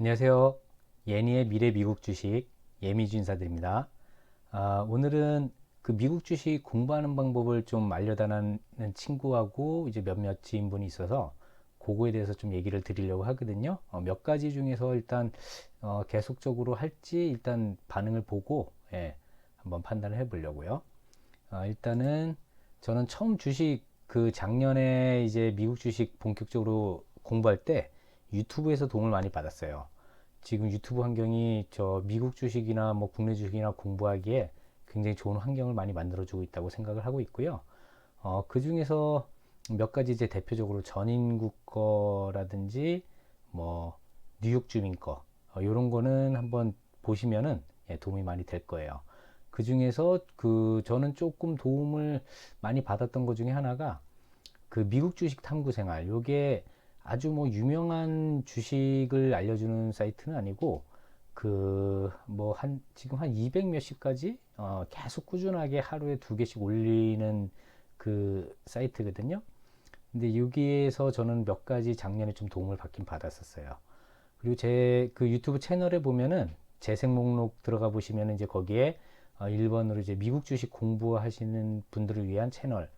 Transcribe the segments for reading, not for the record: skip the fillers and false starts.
안녕하세요. 예니의 미래 미국 주식 예미주 인사드립니다. 오늘은 그 미국 주식 공부하는 방법을 좀 알려달라는 친구하고 이제 몇몇 지인분이 있어서 그거에 대해서 좀 얘기를 드리려고 하거든요. 몇 가지 중에서 일단 계속적으로 할지 일단 반응을 보고 한번 판단을 해보려고요. 일단은 저는 처음 주식 그 작년에 이제 미국 주식 본격적으로 공부할 때 유튜브에서 도움을 많이 받았어요. 지금 유튜브 환경이 저 미국 주식이나 뭐 국내 주식이나 공부하기에 굉장히 좋은 환경을 많이 만들어주고 있다고 생각을 하고 있고요. 그 중에서 몇 가지 이제 대표적으로 전인국 거라든지 뭐 뉴욕 주민 거 이런 거는 한번 보시면은 도움이 많이 될 거예요. 그 중에서 그 저는 조금 도움을 많이 받았던 것 중에 하나가 그 미국 주식 탐구 생활. 요게 아주 뭐 유명한 주식을 알려주는 사이트는 아니고 그 뭐 한 지금 한 200 몇십 가지 계속 꾸준하게 하루에 두 개씩 올리는 그 사이트거든요. 근데 여기에서 저는 몇 가지 작년에 좀 도움을 받긴 받았었어요. 그리고 제 그 유튜브 채널에 보면은 재생 목록 들어가 보시면은 이제 거기에 1번으로 이제 미국 주식 공부하시는 분들을 위한 채널,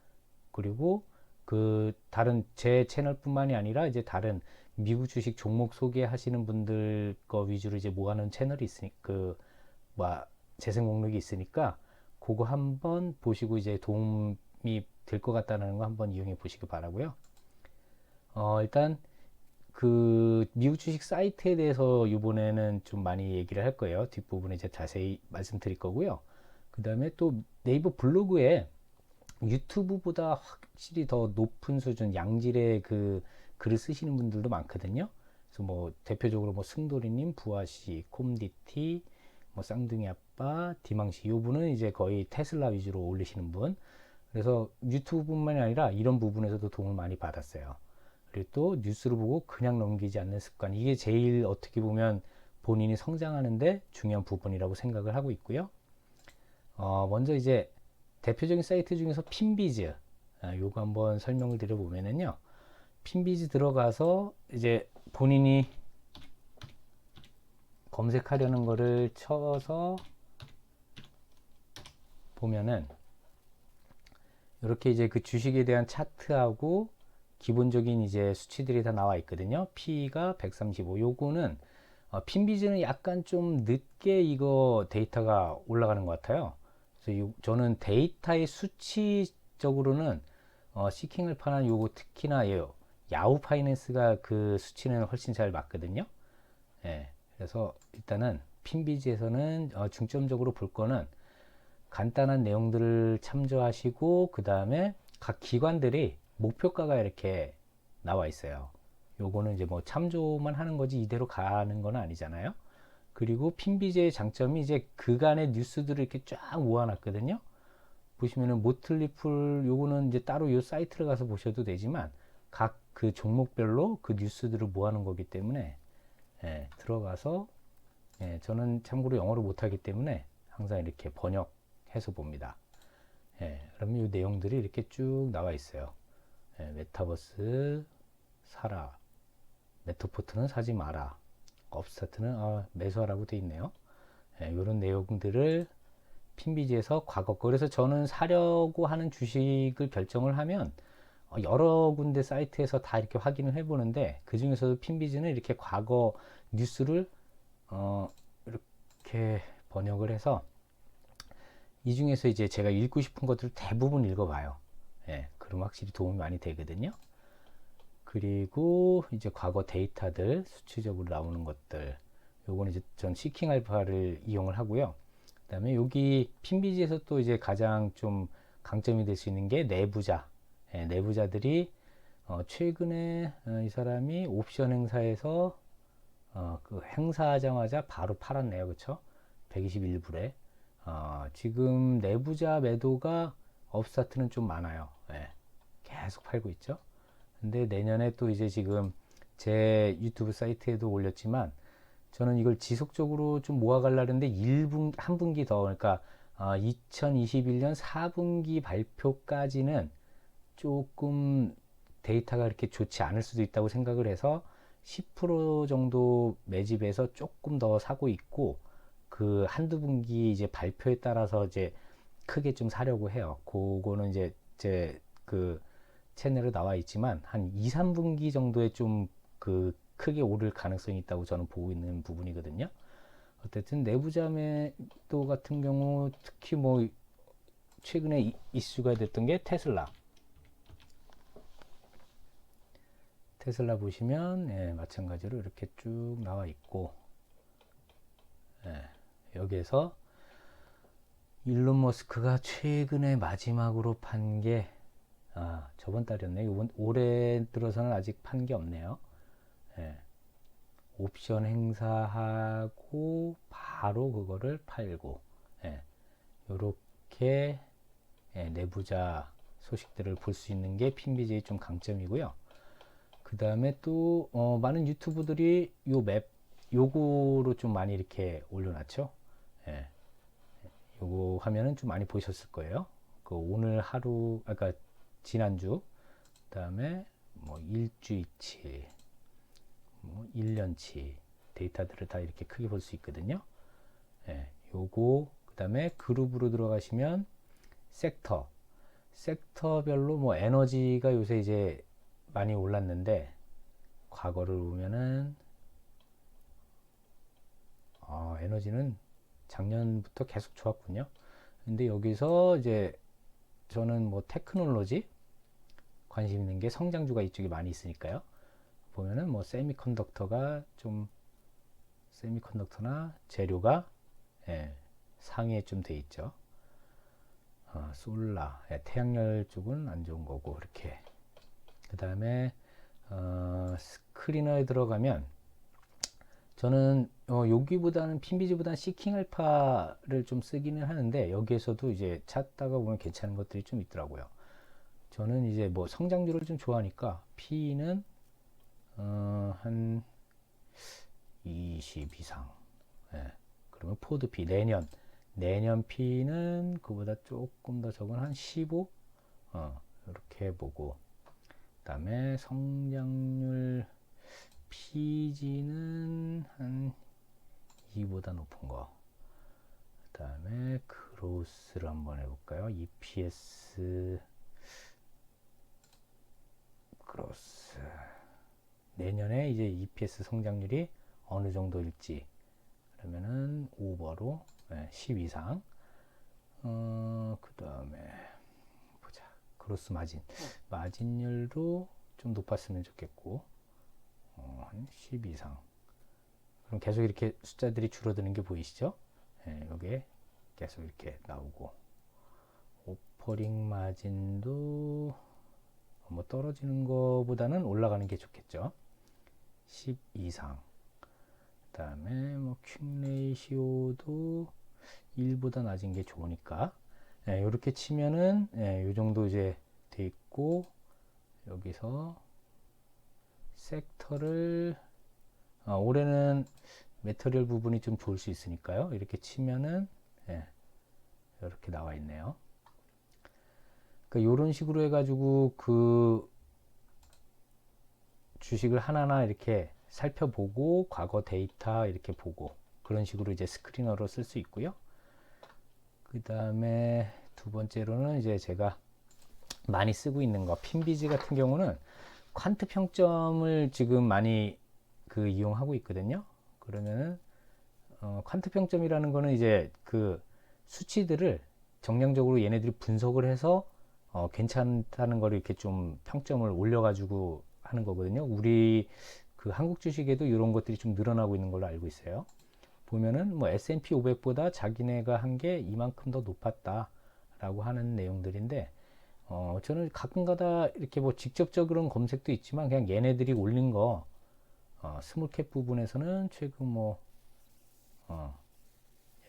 그리고 그 다른 제 채널뿐만이 아니라 이제 다른 미국 주식 종목 소개하시는 분들 거 위주로 이제 모아놓은 채널이 있으니 뭐 재생 목록이 있으니까 그거 한번 보시고 이제 도움이 될 것 같다는 거 한번 이용해 보시기 바라고요. 일단 그 미국 주식 사이트에 대해서 이번에는 좀 많이 얘기를 할 거예요. 뒷부분에 이제 자세히 말씀드릴 거고요. 그 다음에 또 네이버 블로그에 유튜브보다 확실히 더 높은 수준 양질의 그 글을 쓰시는 분들도 많거든요. 그래서 뭐 대표적으로 뭐 승돌이님, 부아씨, 콤디티, 뭐 쌍둥이 아빠, 디망씨, 요 분은 이제 거의 테슬라 위주로 올리시는 분. 그래서 유튜브뿐만이 아니라 이런 부분에서도 도움을 많이 받았어요. 그리고 또 뉴스를 보고 그냥 넘기지 않는 습관. 이게 제일 어떻게 보면 본인이 성장하는데 중요한 부분이라고 생각을 하고 있고요. 먼저 이제 대표적인 사이트 중에서 핀비즈, 요거 한번 설명을 드려보면은요. 핀비즈 들어가서 이제 본인이 검색하려는 거를 쳐서 보면은 이렇게 이제 그 주식에 대한 차트하고 기본적인 이제 수치들이 다 나와 있거든요. P가 135. 요거는 핀비즈는 약간 좀 늦게 이거 데이터가 올라가는 것 같아요. 그래서 저는 데이터의 수치적으로는 시킹을 파는 요거 특히나 야후 파이낸스가 그 수치는 훨씬 잘 맞거든요. 예, 그래서 일단은 핀비즈에서는 중점적으로 볼 거는 간단한 내용들을 참조하시고 그 다음에 각 기관들이 목표가가 이렇게 나와 있어요. 요거는 이제 뭐 참조만 하는 거지 이대로 가는 건 아니잖아요. 그리고 핀비제의 장점이 이제 그간의 뉴스들을 이렇게 쫙 모아놨거든요. 보시면은 모틀리풀 요거는 이제 따로 요 사이트를 가서 보셔도 되지만 각 그 종목별로 그 뉴스들을 모아놓은 거기 때문에 들어가서 저는 참고로 영어를 못하기 때문에 항상 이렇게 번역해서 봅니다. 그러면 이 내용들이 이렇게 쭉 나와 있어요. 메타버스 사라, 메타포트는 사지 마라, 업스타트는 매수하라고 돼 있네요. 이런 내용들을 핀비지에서 과거 거. 그래서 저는 사려고 하는 주식을 결정을 하면 여러 군데 사이트에서 다 이렇게 확인을 해보는데 그 중에서도 핀비지는 이렇게 과거 뉴스를 이렇게 번역을 해서 이 중에서 이제 제가 읽고 싶은 것들을 대부분 읽어봐요. 그럼 확실히 도움이 많이 되거든요. 그리고 이제 과거 데이터들 수치적으로 나오는 것들 요거는 이제 전 시킹 알파를 이용을 하고요. 그 다음에 여기 핀비지에서 또 이제 가장 좀 강점이 될 수 있는 게 내부자. 내부자들이 최근에 이 사람이 옵션 행사에서 그 행사하자마자 바로 팔았네요. 그쵸? 121불에. 지금 내부자 매도가 업스타트는 좀 많아요. 계속 팔고 있죠. 근데 내년에 또 이제 지금 제 유튜브 사이트에도 올렸지만 저는 이걸 지속적으로 좀 모아가려는데 1한 분기 더, 그러니까 2021년 4분기 발표까지는 조금 데이터가 그렇게 좋지 않을 수도 있다고 생각을 해서 10% 정도 매집해서 조금 더 사고 있고, 그 한두 분기 이제 발표에 따라서 이제 크게 좀 사려고 해요. 그거는 이제 제 그 채널에 나와 있지만 한 2, 3분기 정도에 좀 그 크게 오를 가능성이 있다고 저는 보고 있는 부분이거든요. 어쨌든 내부자 매도 같은 경우 특히 뭐 최근에 이슈가 됐던 게 테슬라 보시면 예, 마찬가지로 이렇게 쭉 나와 있고, 예, 여기에서 일론 머스크가 최근에 마지막으로 판 게 저번 달이었네. 이번 올해 들어서는 아직 판 게 없네요. 예, 옵션 행사하고 바로 그거를 팔고, 예, 요렇게 예, 내부자 소식들을 볼 수 있는 게 핀비지의 좀 강점이고요. 그 다음에 또 많은 유튜브들이 요 맵 요거로 좀 많이 이렇게 올려놨죠. 예, 요거 화면은 좀 많이 보셨을 거예요. 그 오늘 하루 아까 지난주, 그 다음에 뭐 일주일치, 뭐 1년치 데이터들을 다 이렇게 크게 볼 수 있거든요. 예, 요거 그 다음에 그룹으로 들어가시면 섹터별로 뭐 에너지가 요새 이제 많이 올랐는데, 과거를 보면은 에너지는 작년부터 계속 좋았군요. 근데 여기서 이제 저는 뭐 테크놀로지 관심 있는 게 성장주가 이쪽에 많이 있으니까요. 보면은 뭐 세미컨덕터나 재료가 예, 상위에 좀 돼 있죠. 솔라, 예, 태양열 쪽은 안 좋은 거고 이렇게. 그 다음에 스크리너에 들어가면 저는 여기보다는 핀비즈보다는 시킹 알파를 좀 쓰기는 하는데, 여기에서도 이제 찾다가 보면 괜찮은 것들이 좀 있더라고요. 저는 이제 뭐 성장주를 좀 좋아하니까 P는 한 20 이상. 예. 그러면 포드 P 내년 P는 그보다 조금 더 적은 한 15. 이렇게 보고, 그다음에 성장률 PG는 한 2보다 높은 거. 그 다음에 그로스를 한번 해볼까요? EPS 그로스. 내년에 이제 EPS 성장률이 어느 정도일지. 그러면은 오버로 10 이상. 그 다음에 보자. 그로스 마진율도 좀 높았으면 좋겠고, 한 10 이상. 그럼 계속 이렇게 숫자들이 줄어드는 게 보이시죠? 예, 요게 계속 이렇게 나오고, 오퍼링 마진도 뭐 떨어지는 거보다는 올라가는 게 좋겠죠. 10 이상. 그 다음에 뭐 퀵레이시오도 1보다 낮은 게 좋으니까, 예, 이렇게 치면은 예, 요 정도 이제 돼 있고, 여기서 섹터를 올해는 매터리얼 부분이 좀 좋을 수 있으니까요. 이렇게 치면은 예, 이렇게 나와 있네요. 그러니까 이런 식으로 해가지고 그 주식을 하나하나 이렇게 살펴보고 과거 데이터 이렇게 보고, 그런 식으로 이제 스크리너로 쓸 수 있고요. 그 다음에 두 번째로는 이제 제가 많이 쓰고 있는 거, 핀비즈 같은 경우는 퀀트 평점을 지금 많이 그 이용하고 있거든요. 그러면은 퀀트 평점이라는 거는 이제 그 수치들을 정량적으로 얘네들이 분석을 해서 괜찮다는 걸 이렇게 좀 평점을 올려가지고 하는 거거든요. 우리 그 한국 주식에도 이런 것들이 좀 늘어나고 있는 걸로 알고 있어요. 보면은 뭐 S&P 500보다 자기네가 한 게 이만큼 더 높았다라고 하는 내용들인데, 저는 가끔가다 이렇게 뭐 직접적으로는 검색도 있지만 그냥 얘네들이 올린 거, 스몰캡 부분에서는 최근 뭐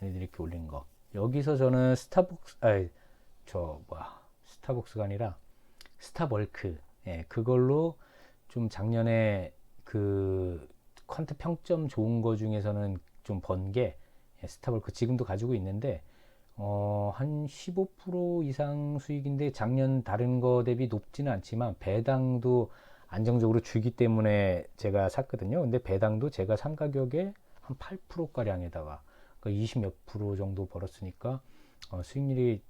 얘네들이 이렇게 올린 거, 여기서 저는 스타벅스가 아니라 스타벌크, 예, 그걸로 좀 작년에 그 퀀트 평점 좋은 거 중에서는 좀 번 게 스타벌크 지금도 가지고 있는데, 한 15% 이상 수익인데 작년 다른 거 대비 높지는 않지만 배당도 안정적으로 주기 때문에 제가 샀거든요. 근데 배당도 제가 산 가격에 한 8%가량에다가 20 몇 프로 정도 벌었으니까 수익률이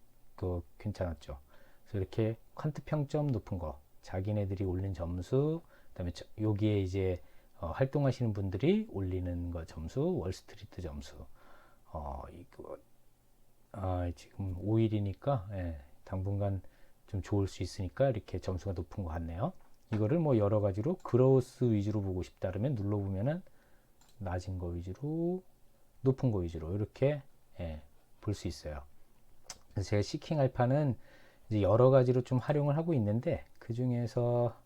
괜찮았죠. 그래서 이렇게 퀀트 평점 높은 거, 자기네들이 올린 점수, 그다음에 여기에 이제 활동하시는 분들이 올리는 거 점수, 월스트리트 점수. 이거 지금 5일이니까 당분간 좀 좋을 수 있으니까 이렇게 점수가 높은 것 같네요. 이거를 뭐 여러 가지로 그로스 위주로 보고 싶다 그러면 눌러보면은 낮은 거 위주로, 높은 거 위주로 이렇게 볼 수 있어요. 그래서 제가 시킹 알파는 이제 여러 가지로 좀 활용을 하고 있는데 그 중에서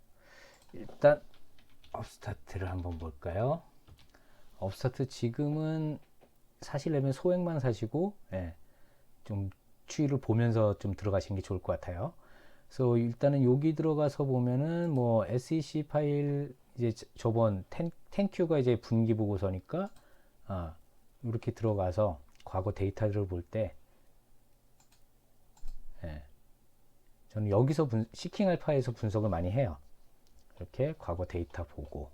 일단 업스타트를 한번 볼까요? 업스타트 지금은 사시려면 소액만 사시고 좀 추이를 보면서 좀 들어가시는 게 좋을 것 같아요. 그래서 일단은 여기 들어가서 보면은 뭐 SEC 파일 이제 저번 땡큐가 이제 분기 보고서니까 이렇게 들어가서 과거 데이터를 볼 때 저는 여기서 시킹 알파에서 분석을 많이 해요. 이렇게 과거 데이터 보고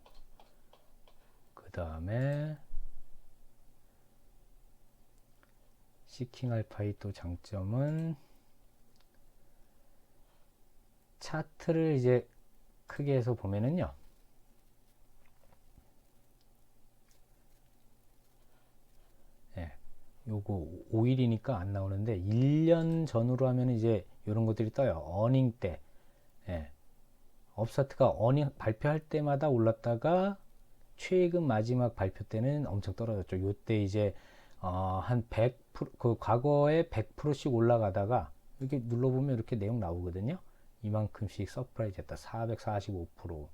그 다음에 시킹 알파의 또 장점은 차트를 이제 크게 해서 보면은요. 요거 5일이니까 안 나오는데 1년 전으로 하면 이제 이런 것들이 떠요. 어닝 때. 업스타트가 어닝 발표할 때마다 올랐다가 최근 마지막 발표 때는 엄청 떨어졌죠. 요때 이제 한 100%, 그 과거에 100%씩 올라가다가 이렇게 눌러보면 이렇게 내용 나오거든요. 이만큼씩 서프라이즈 했다. 445%. 그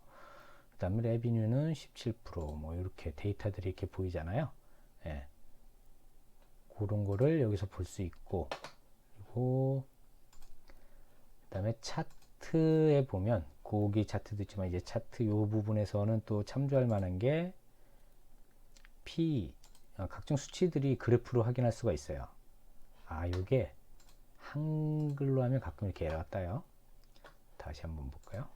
다음에 레비뉴는 17%뭐 이렇게 데이터들이 이렇게 보이잖아요. 그런 거를 여기서 볼 수 있고, 그리고 그 다음에 차트에 보면 거기 차트도 있지만 이제 차트 요 부분에서는 또 참조할 만한 게 P 각종 수치들이 그래프로 확인할 수가 있어요. 요게 한글로 하면 가끔 이렇게 에러가 떠요. 다시 한번 볼까요?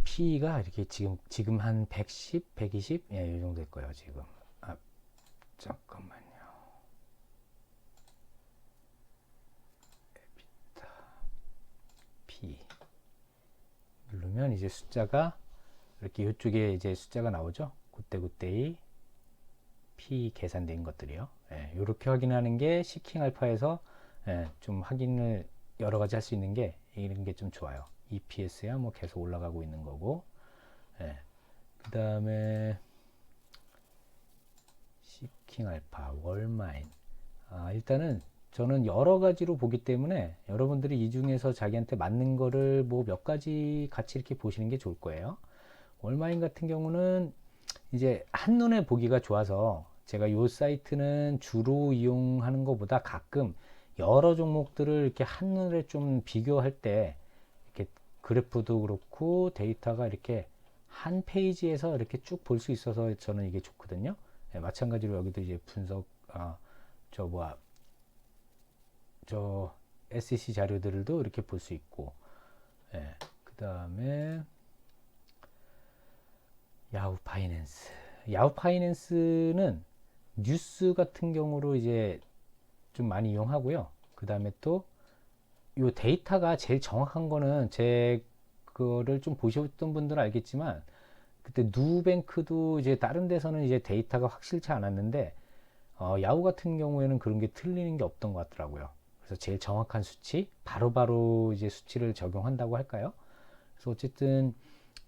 P가 이렇게 지금 한 110, 120, 이 정도 될 거예요, 지금. 잠깐만요. 에비타 P 누르면 이제 숫자가 이렇게 이쪽에 이제 숫자가 나오죠. 그때의 P 계산된 것들이요. 이렇게 확인하는 게 시킹 알파에서 좀 확인을 여러 가지 할 수 있는 게 이런 게 좀 좋아요. EPS야 뭐 계속 올라가고 있는 거고. 그 다음에 시킹 알파, 월마인. 일단은 저는 여러 가지로 보기 때문에 여러분들이 이 중에서 자기한테 맞는 거를 뭐 몇 가지 같이 이렇게 보시는 게 좋을 거예요. 월마인 같은 경우는 이제 한눈에 보기가 좋아서 제가 이 사이트는 주로 이용하는 것보다 가끔 여러 종목들을 이렇게 한눈에 좀 비교할 때 이렇게 그래프도 그렇고 데이터가 이렇게 한 페이지에서 이렇게 쭉 볼 수 있어서 저는 이게 좋거든요. 마찬가지로 여기도 이제 분석 저 SEC 자료들도 이렇게 볼 수 있고, 그 다음에 야후 파이낸스. 야후 파이낸스는 뉴스 같은 경우로 이제 좀 많이 이용하고요. 그 다음에 또 요 데이터가 제일 정확한 거는 제 그거를 좀 보셨던 분들은 알겠지만 그때 누뱅크도 이제 다른 데서는 이제 데이터가 확실치 않았는데 야후 같은 경우에는 그런 게 틀리는 게 없던 것 같더라고요. 그래서 제일 정확한 수치, 바로바로 이제 수치를 적용한다고 할까요? 그래서 어쨌든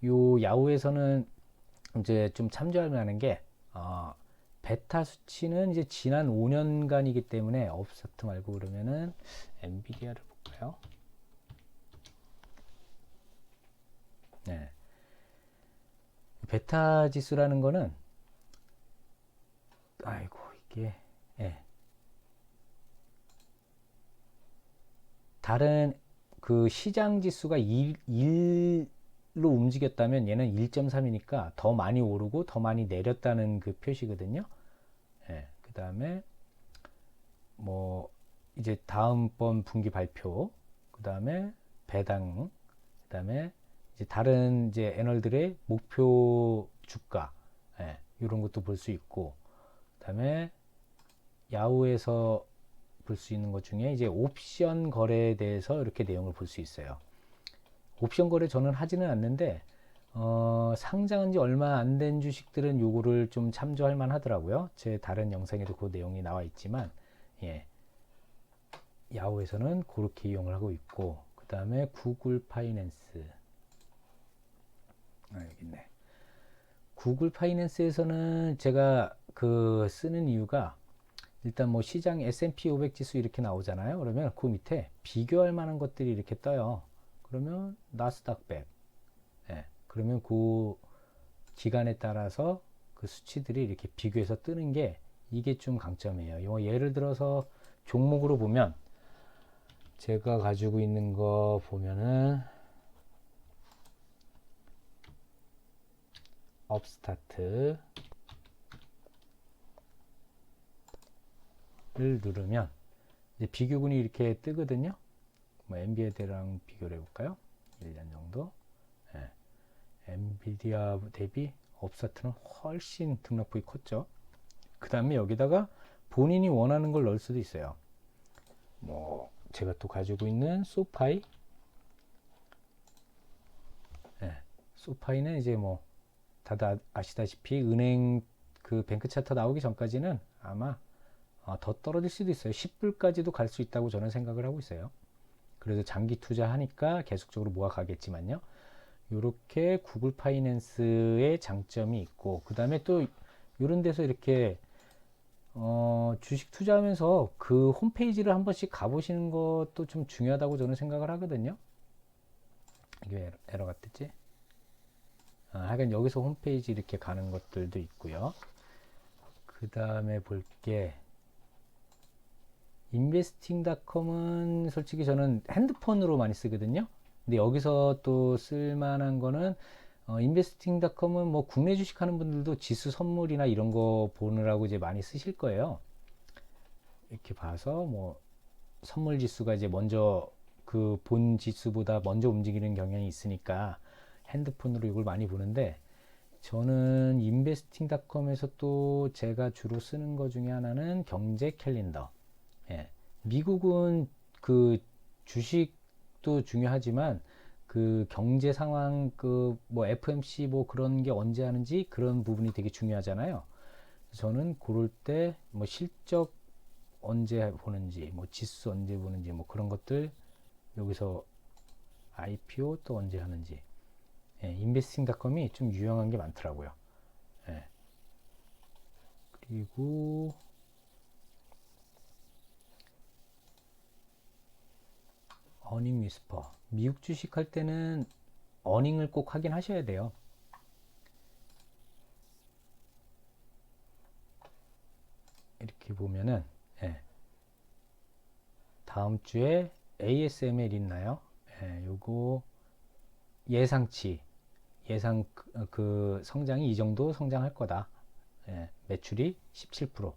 요 야후에서는 이제 좀 참조할 만한 게 베타 수치는 이제 지난 5년간이기 때문에 업스타트 말고 그러면은 엔비디아를 볼까요? 베타 지수라는 거는 이게 다른 그 시장 지수가 1로 움직였다면 얘는 1.3이니까 더 많이 오르고 더 많이 내렸다는 그 표시거든요. 그 다음에 뭐 이제 다음번 분기 발표, 그 다음에 배당, 그 다음에 이제 다른 이제 애널들의 목표 주가, 예, 이런 것도 볼 수 있고, 그 다음에 야후에서 볼 수 있는 것 중에 이제 옵션 거래에 대해서 이렇게 내용을 볼 수 있어요. 옵션 거래 저는 하지는 않는데 상장한 지 얼마 안 된 주식들은 요거를 좀 참조할 만 하더라고요. 제 다른 영상에도 그 내용이 나와 있지만, 예, 야후에서는 그렇게 이용을 하고 있고, 그 다음에 구글 파이낸스, 여기 있네. 구글 파이낸스에서는 제가 그 쓰는 이유가, 일단 뭐 시장 S&P 500 지수 이렇게 나오잖아요. 그러면 그 밑에 비교할 만한 것들이 이렇게 떠요. 그러면 나스닥 100, 예, 그러면 그 기간에 따라서 그 수치들이 이렇게 비교해서 뜨는 게, 이게 좀 강점이에요. 예를 들어서 종목으로 보면 제가 가지고 있는 거 보면은 업스타트를 누르면 이제 비교군이 이렇게 뜨거든요. 뭐 엔비디아랑 비교를 해볼까요? 1년 정도. 예. 엔비디아 대비 업스타트는 훨씬 등락폭이 컸죠. 그 다음에 여기다가 본인이 원하는 걸 넣을 수도 있어요. 뭐 제가 또 가지고 있는 소파이, 예, 소파이는 이제 뭐 다들 아시다시피 은행 그 뱅크 차트 나오기 전까지는 아마 더 떨어질 수도 있어요. 10불까지도 갈 수 있다고 저는 생각을 하고 있어요. 그래도 장기 투자하니까 계속적으로 모아가겠지만요. 이렇게 구글 파이낸스의 장점이 있고, 그 다음에 또 이런 데서 이렇게 주식 투자하면서 그 홈페이지를 한 번씩 가보시는 것도 좀 중요하다고 저는 생각을 하거든요. 이게 에러가 뜨지? 하여간 여기서 홈페이지 이렇게 가는 것들도 있고요. 그 다음에 볼게, 인베스팅닷컴은 솔직히 저는 핸드폰으로 많이 쓰거든요. 근데 여기서 또 쓸만한 거는, 인베스팅닷컴은 뭐 국내 주식 하는 분들도 지수 선물이나 이런 거 보느라고 이제 많이 쓰실 거예요. 이렇게 봐서 뭐 선물 지수가 이제 먼저 그 본 지수보다 먼저 움직이는 경향이 있으니까 핸드폰으로 이걸 많이 보는데, 저는 인베스팅닷컴에서 또 제가 주로 쓰는 거 중에 하나는 경제 캘린더. 예. 미국은 그 주식도 중요하지만 그 경제 상황, 그 뭐 FMC 뭐 그런 게 언제 하는지 그런 부분이 되게 중요하잖아요. 저는 그럴 때 뭐 실적 언제 보는지, 뭐 지수 언제 보는지, 뭐 그런 것들, 여기서 IPO 또 언제 하는지, 예, 인베스팅닷컴이 좀 유용한 게 많더라고요. 예. 그리고 어닝 위스퍼, 미국 주식 할 때는 어닝을 꼭 확인하셔야 돼요. 이렇게 보면은, 예, 다음 주에 ASML 있나요? 예, 요거 예상치, 예상 그 성장이 이 정도 성장할 거다. 예, 매출이 17%.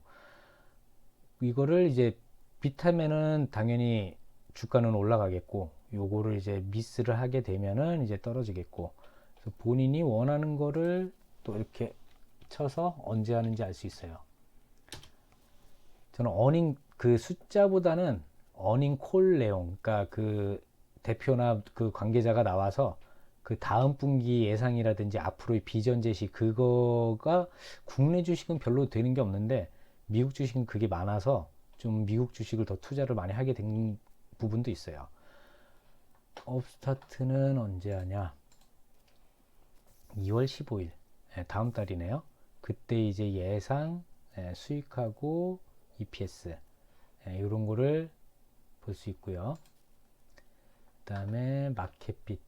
이거를 이제 비타면은 당연히 주가는 올라가겠고, 요거를 이제 미스를 하게 되면은 이제 떨어지겠고, 그래서 본인이 원하는 거를 또 이렇게 쳐서 언제 하는지 알 수 있어요. 저는 어닝 그 숫자보다는 어닝 콜 내용, 그러니까 그 대표나 그 관계자가 나와서 그 다음 분기 예상이라든지 앞으로의 비전 제시, 그거가 국내 주식은 별로 되는 게 없는데 미국 주식은 그게 많아서 좀 미국 주식을 더 투자를 많이 하게 된 부분도 있어요. 업스타트는 언제 하냐? 2월 15일, 다음 달이네요. 그때 이제 예상, 수익하고 EPS, 이런 거를 볼 수 있고요. 그 다음에 마켓빗,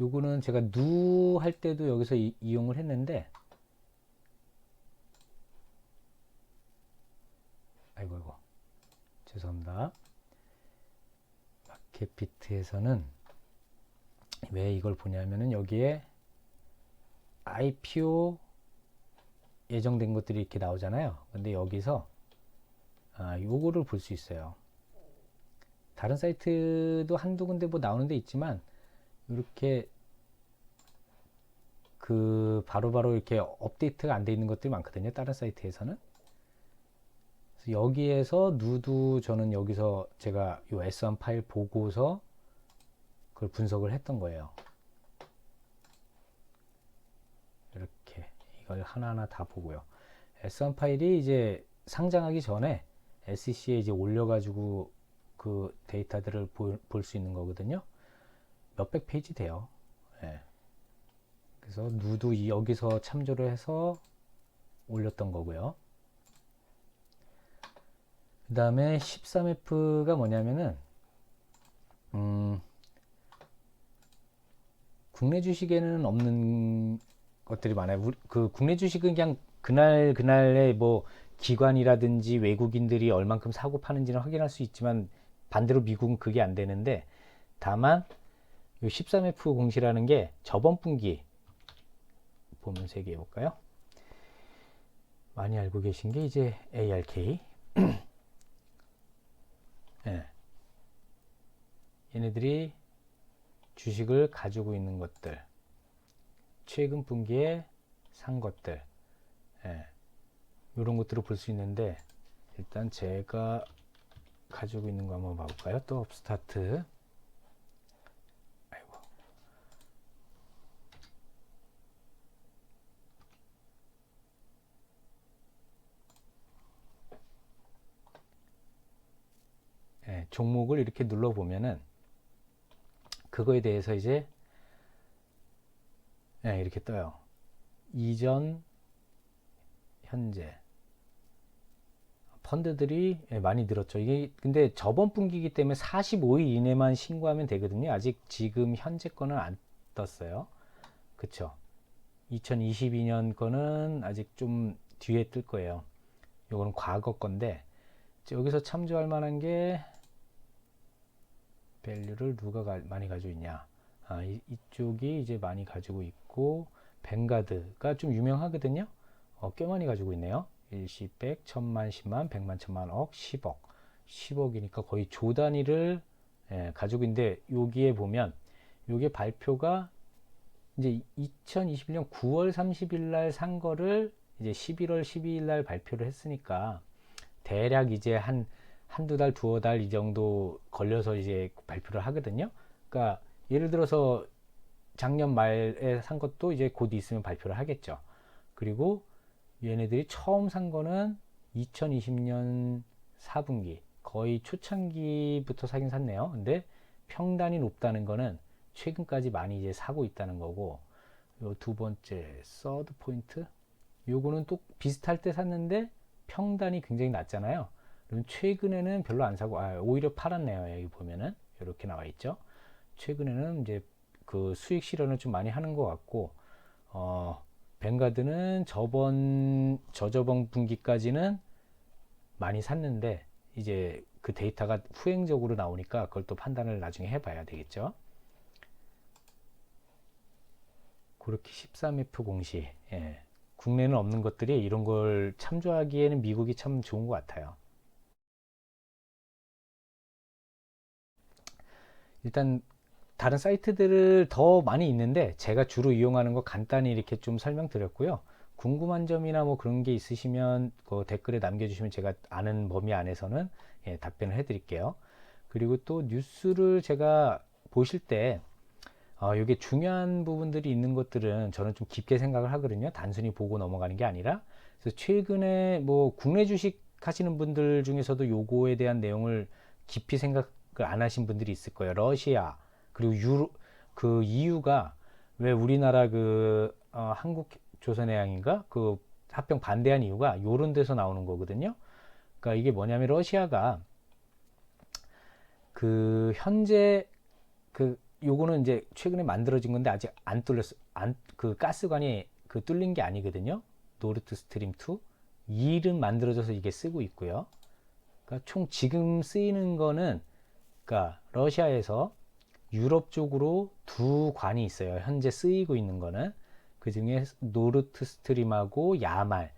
요거는 제가 누 할 때도 여기서 이용을 했는데, 아이고 죄송합니다. 마켓비트에서는 왜 이걸 보냐면은 여기에 IPO 예정된 것들이 이렇게 나오잖아요. 근데 여기서 요거를 볼 수 있어요. 다른 사이트도 한두 군데 뭐 나오는 데 있지만 이렇게 그 바로바로 이렇게 업데이트가 안 돼 있는 것들이 많거든요. 다른 사이트에서는. 그래서 여기에서 누드 저는 여기서 제가 이 S1 파일 보고서 그걸 분석을 했던 거예요. 이렇게 이걸 하나하나 다 보고요. S1 파일이 이제 상장하기 전에 SEC에 이제 올려가지고 그 데이터들을 볼 수 있는 거거든요. 몇백 페이지 돼요. 예. 그래서 누드 여기서 참조를 해서 올렸던 거고요. 그 다음에 13F가 뭐냐면은 국내 주식에는 없는 것들이 많아요. 그 국내 주식은 그냥 그날에 뭐 기관이라든지 외국인들이 얼만큼 사고 파는지는 확인할 수 있지만 반대로 미국은 그게 안 되는데, 다만 이 13F 공시라는 게 저번 분기 보면서 얘기해 볼까요? 많이 알고 계신 게 이제 ARK. 네. 얘네들이 주식을 가지고 있는 것들, 최근 분기에 산 것들, 예, 이런 것들을 볼 수 있는데, 일단 제가 가지고 있는 거 한번 봐볼까요? 또 업스타트. 아이고. 예, 종목을 이렇게 눌러보면은 그거에 대해서 이제 예, 이렇게 떠요. 이전, 현재 펀드들이 많이 늘었죠. 이게 근데 저번 분기이기 때문에 45일 이내만 신고하면 되거든요. 아직 지금 현재 거는 안 떴어요. 그쵸? 2022년 거는 아직 좀 뒤에 뜰 거예요. 요거는 과거 건데, 여기서 참조할 만한 게 밸류를 누가 많이 가지고 있냐. 이쪽이 이제 많이 가지고 있고, 뱅가드가 좀 유명하거든요. 꽤 많이 가지고 있네요. 일시백, 천만, 십만, 백만, 천만, 억, 10억. 10억이니까 거의 조 단위를 가지고 있는데, 여기에 보면 요게 발표가 이제 2021년 9월 30일 날 산 거를 이제 11월 12일 날 발표를 했으니까 대략 이제 한두 달, 두어 달 이 정도 걸려서 이제 발표를 하거든요. 그러니까 예를 들어서 작년 말에 산 것도 이제 곧 있으면 발표를 하겠죠. 그리고 얘네들이 처음 산 거는 2020년 4분기, 거의 초창기부터 사긴 샀네요. 근데 평단이 높다는 거는 최근까지 많이 이제 사고 있다는 거고, 요 두 번째 서드 포인트, 요거는 또 비슷할 때 샀는데 평단이 굉장히 낮잖아요. 그럼 최근에는 별로 안 사고 오히려 팔았네요. 여기 보면은 이렇게 나와 있죠. 최근에는 이제 그 수익 실현을 좀 많이 하는 것 같고, 뱅가드는 저저번 분기까지는 많이 샀는데 이제 그 데이터가 후행적으로 나오니까 그걸 또 판단을 나중에 해봐야 되겠죠. 그렇게 13F 공시, 국내는 없는 것들이 이런 걸 참조하기에는 미국이 참 좋은 것 같아요. 일단 다른 사이트들을 더 많이 있는데 제가 주로 이용하는 거 간단히 이렇게 좀 설명드렸고요. 궁금한 점이나 뭐 그런 게 있으시면 그 댓글에 남겨주시면 제가 아는 범위 안에서는 답변을 해드릴게요. 그리고 또 뉴스를 제가 보실 때 이게 중요한 부분들이 있는 것들은 저는 좀 깊게 생각을 하거든요. 단순히 보고 넘어가는 게 아니라. 그래서 최근에 뭐 국내 주식 하시는 분들 중에서도 요거에 대한 내용을 깊이 생각을 안 하신 분들이 있을 거예요. 러시아 그리고 그 이유가 왜 우리나라 한국 조선해양인가 그 합병 반대한 이유가 요런 데서 나오는 거거든요. 그러니까 이게 뭐냐면 러시아가 그 현재 요거는 이제 최근에 만들어진 건데 아직 안 뚫렸어. 그 가스관이 뚫린 게 아니거든요. 노르트 스트림 2 2은 만들어져서 이게 쓰고 있고요. 그러니까 총 지금 쓰이는 거는 그러니까 러시아에서 유럽 쪽으로 두 관이 있어요. 현재 쓰이고 있는 거는 그 중에 노르트 스트림하고 야말.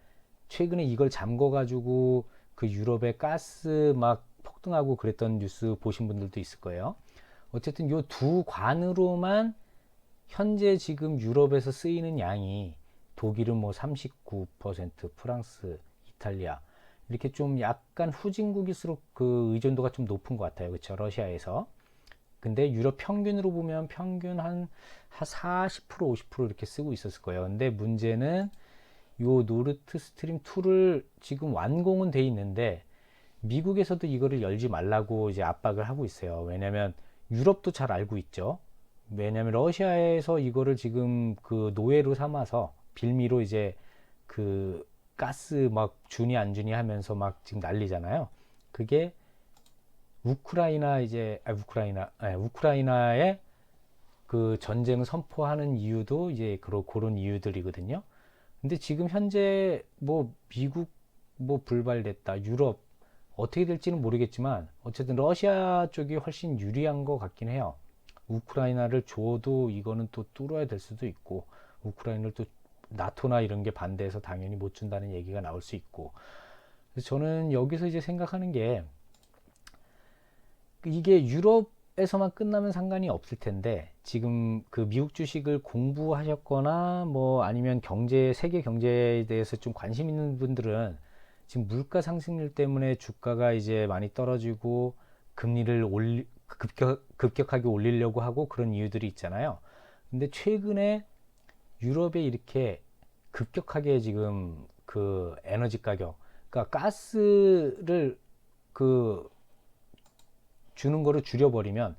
최근에 이걸 잠궈 가지고 그 유럽의 가스 막 폭등하고 그랬던 뉴스 보신 분들도 있을 거예요. 어쨌든 요 두 관으로만 현재 지금 유럽에서 쓰이는 양이 독일은 뭐 39%, 프랑스, 이탈리아 이렇게 좀 약간 후진국일수록 그 의존도가 좀 높은 것 같아요. 그렇죠? 러시아에서. 근데 유럽 평균으로 보면 평균 한 40%, 50% 이렇게 쓰고 있었을 거예요. 근데 문제는 요 노르트 스트림 2를 지금 완공은 돼 있는데 미국에서도 이거를 열지 말라고 이제 압박을 하고 있어요. 왜냐면 유럽도 잘 알고 있죠. 왜냐면 러시아에서 이거를 지금 그 노예로 삼아서 빌미로 이제 그 가스 막 주니 안 주니 하면서 막 지금 난리잖아요. 그게 우크라이나 이제 우크라이나의 그 전쟁을 선포하는 이유도 이제 그런 이유들이거든요. 근데 지금 현재 뭐 미국 뭐 불발됐다, 유럽 어떻게 될지는 모르겠지만 어쨌든 러시아 쪽이 훨씬 유리한 것 같긴 해요. 우크라이나를 줘도 이거는 또 뚫어야 될 수도 있고 우크라이나를 또 나토나 이런 게 반대해서 당연히 못 준다는 얘기가 나올 수 있고. 그래서 저는 여기서 이제 생각하는 게 이게 유럽에서만 끝나면 상관이 없을 텐데 지금 그 미국 주식을 공부하셨거나 뭐 아니면 세계 경제에 대해서 좀 관심 있는 분들은 지금 물가 상승률 때문에 주가가 이제 많이 떨어지고 금리를 급격하게 올리려고 하고 그런 이유들이 있잖아요. 근데 최근에 유럽에 이렇게 급격하게 지금 그 에너지 가격, 그러니까 가스를 그 주는 거를 줄여버리면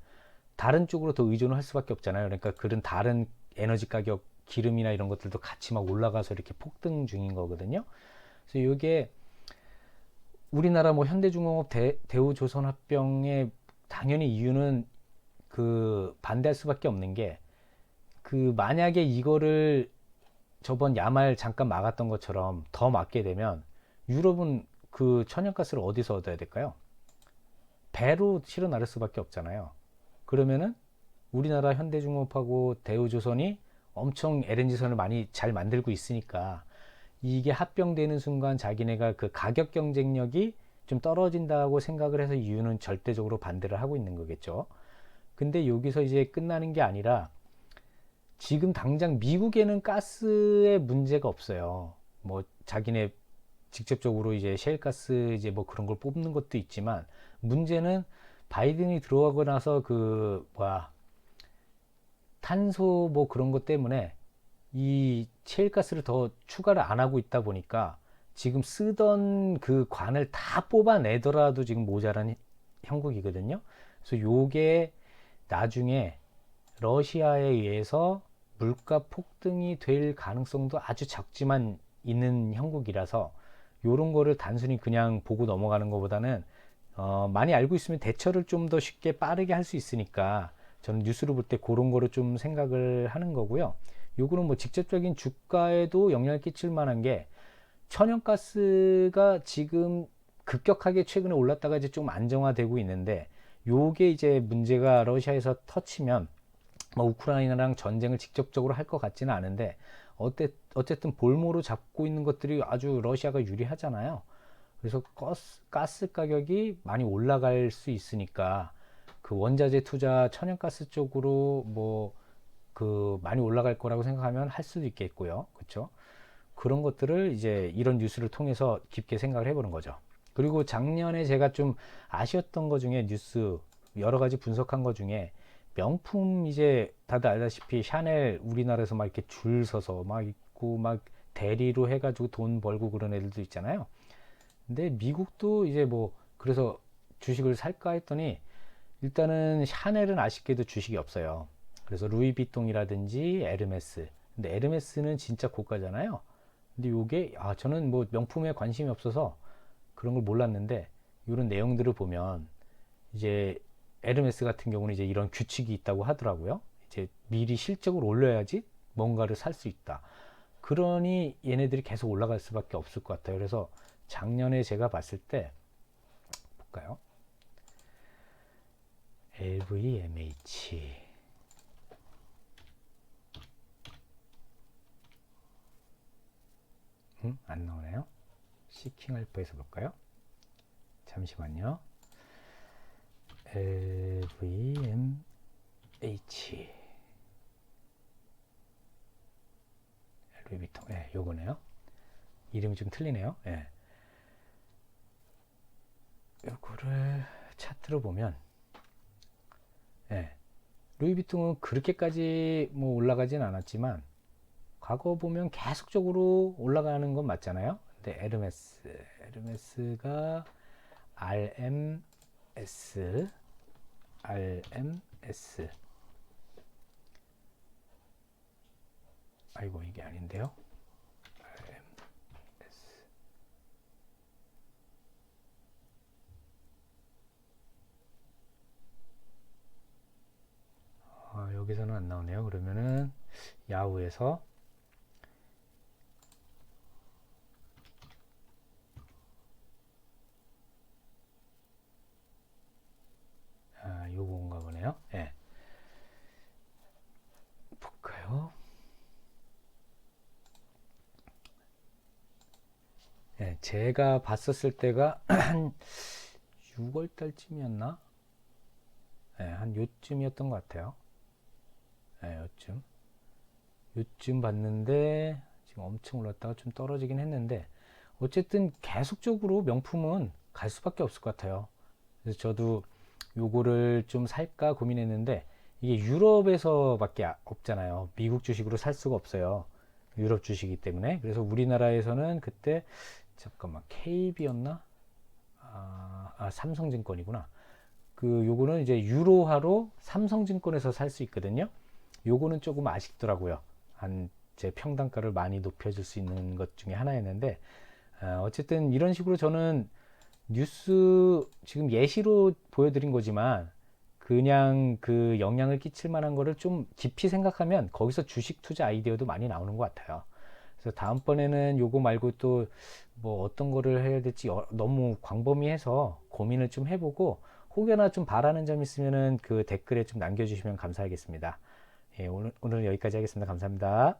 다른 쪽으로 더 의존을 할 수밖에 없잖아요. 그러니까 그런 다른 에너지 가격, 기름이나 이런 것들도 같이 막 올라가서 이렇게 폭등 중인 거거든요. 그래서 이게 우리나라 뭐 현대중공업, 대우조선합병의 당연히 이유는 그 반대할 수밖에 없는 게 그 만약에 이거를 저번 야말 잠깐 막았던 것처럼 더 막게 되면 유럽은 그 천연가스를 어디서 얻어야 될까요? 배로 실어 나를 수밖에 없잖아요. 그러면은 우리나라 현대중공업하고 대우조선이 엄청 LNG선을 많이 잘 만들고 있으니까 이게 합병되는 순간 자기네가 그 가격 경쟁력이 좀 떨어진다고 생각을 해서 이유는 절대적으로 반대를 하고 있는 거겠죠. 근데 여기서 이제 끝나는 게 아니라 지금 당장 미국에는 가스에 문제가 없어요. 뭐 자기네 직접적으로 이제 셰일가스 이제 뭐 그런 걸 뽑는 것도 있지만 문제는 바이든이 들어가고 나서 그 뭐야 탄소 뭐 그런 것 때문에 이 셰일가스를 더 추가를 안 하고 있다 보니까 지금 쓰던 그 관을 다 뽑아내더라도 지금 모자란 형국이거든요. 그래서 요게 나중에 러시아에 의해서 물가 폭등이 될 가능성도 아주 적지만 있는 형국이라서 요런 거를 단순히 그냥 보고 넘어가는 것보다는 많이 알고 있으면 대처를 좀 더 쉽게 빠르게 할 수 있으니까 저는 뉴스를 볼 때 그런 거를 좀 생각을 하는 거고요. 요거는 뭐 직접적인 주가에도 영향을 끼칠 만한 게 천연가스가 지금 급격하게 최근에 올랐다가 이제 좀 안정화되고 있는데 요게 이제 문제가 러시아에서 터치면 뭐 우크라이나랑 전쟁을 직접적으로 할 것 같지는 않은데 어쨌든 볼모로 잡고 있는 것들이 아주 러시아가 유리하잖아요. 그래서 가스 가격이 많이 올라갈 수 있으니까 그 원자재 투자 천연가스 쪽으로 뭐 그 많이 올라갈 거라고 생각하면 할 수도 있겠고요. 그렇죠? 그런 것들을 이제 이런 뉴스를 통해서 깊게 생각을 해보는 거죠. 그리고 작년에 제가 좀 아쉬웠던 것 중에 뉴스 여러 가지 분석한 것 중에 명품 이제 다들 알다시피 샤넬 우리나라에서 막 이렇게 줄 서서 막 있고 막 대리로 해가지고 돈 벌고 그런 애들도 있잖아요. 근데 미국도 이제 뭐 그래서 주식을 살까 했더니 일단은 샤넬은 아쉽게도 주식이 없어요. 그래서 루이비통이라든지 에르메스. 근데 에르메스는 진짜 고가잖아요. 근데 요게 저는 뭐 명품에 관심이 없어서 그런 걸 몰랐는데 이런 내용들을 보면 이제 에르메스 같은 경우는 이제 이런 규칙이 있다고 하더라고요. 이제 미리 실적을 올려야지 뭔가를 살 수 있다. 그러니 얘네들이 계속 올라갈 수밖에 없을 것 같아요. 그래서 작년에 제가 봤을 때 볼까요? LVMH 안 나오네요. 시킹 알파에서 볼까요? 잠시만요. LVMH 루이비통, 예, 요거네요. 이름이 좀 틀리네요. 예. 요거를 차트로 보면, 예, 루이비통은 그렇게까지 뭐 올라가진 않았지만 과거 보면 계속적으로 올라가는 건 맞잖아요. 근데 에르메스가 RMS 아이고 이게 아닌데요. RMS 여기서는 안 나오네요. 그러면은 야후에서 요건가 보네요. 예. 볼까요? 예, 제가 봤었을 때가 한 6월 달쯤이었나? 예, 한 요쯤이었던 것 같아요. 예, 요쯤 봤는데 지금 엄청 올랐다가 좀 떨어지긴 했는데 어쨌든 계속적으로 명품은 갈 수밖에 없을 것 같아요. 그래서 저도 요거를 좀 살까 고민했는데 이게 유럽에서밖에 없잖아요. 미국 주식으로 살 수가 없어요. 유럽 주식이기 때문에. 그래서 우리나라에서는 그때 잠깐만 KB였나? 삼성증권이구나. 그 요거는 이제 유로화로 삼성증권에서 살 수 있거든요. 요거는 조금 아쉽더라고요. 한 제 평단가를 많이 높여줄 수 있는 것 중에 하나였는데 어쨌든 이런 식으로 저는 뉴스 지금 예시로 보여드린 거지만 그냥 그 영향을 끼칠 만한 거를 좀 깊이 생각하면 거기서 주식 투자 아이디어도 많이 나오는 것 같아요. 그래서 다음번에는 요거 말고 또 뭐 어떤 거를 해야 될지 너무 광범위해서 고민을 좀 해보고 혹여나 좀 바라는 점 있으면은 그 댓글에 좀 남겨주시면 감사하겠습니다. 예, 오늘 여기까지 하겠습니다. 감사합니다.